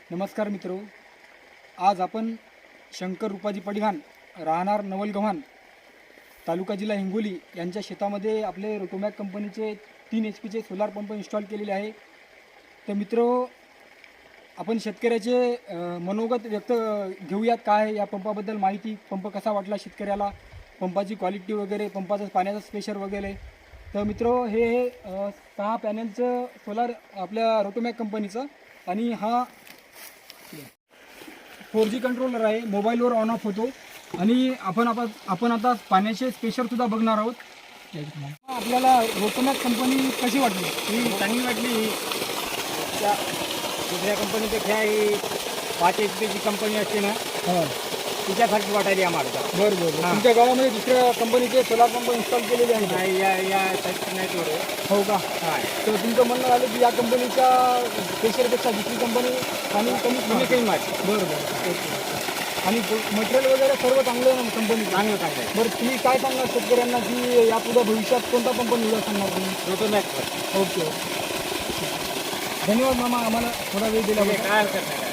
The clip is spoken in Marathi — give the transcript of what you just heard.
नमस्कार मित्रो, आज आपण शंकर रूपाजी पडघाण राहणार नवलगव्हाण तालुका जिल्हा हिंगोली यांच्या शेतामध्ये आपले रोटोमॅक कंपनीचे 3 HP सोलार पंप इन्स्टॉल केलेले आहे। तर मित्रो, आपण शेतकऱ्याचे मनोगत व्यक्त घेऊयात। काय या पंपाबद्दल माहिती, पंप कसा वाटला शेतकऱ्याला, पंपाची क्वालिटी वगैरे, पंपाचा पाण्याचा स्पेशर वगैरे। तर मित्रो, हे 6 पॅनलचं सोलार आपल्या रोटोमॅक कंपनीचं, आणि हा 4G कंट्रोलर आहे, मोबाईलवर ऑन ऑफ होतो। आणि आपण आता पाण्याचे स्पेशर सुद्धा बघणार आहोत। आपल्याला रोटोमॅक कंपनी कशी वाटली? ही चांगली वाटली। त्या दुसऱ्या कंपनीपेक्षा ही 5 HP ची कंपनी असते ना, हां, तिच्यासारखी वाटायली आम्हाला। बरं बरं। तुमच्या गावामध्ये दुसऱ्या कंपनीचे सोलार पंप इन्स्टॉल केलेले आहेत? नाही, या साईड नाही थोडे। हो का? हां, तर तुमचं म्हणणं झालं की या कंपनीच्या स्पेशरपेक्षा दुसरी कंपनी आणि कमी काही माहिती। बरं बरं, ओके। आणि मटेरियल वगैरे सर्व चांगलं आहे कंपनी? चांगलं आहे। बरं, तुम्ही काय सांगणार शेतकऱ्यांना की यापुढे भविष्यात कोणता पंप निवडा सांगणार तुम्ही? रोटोमॅक। ओके ओके, धन्यवाद मामा, आम्हाला थोडा वेळ दिल्याबद्दल। काय हरकत नाही।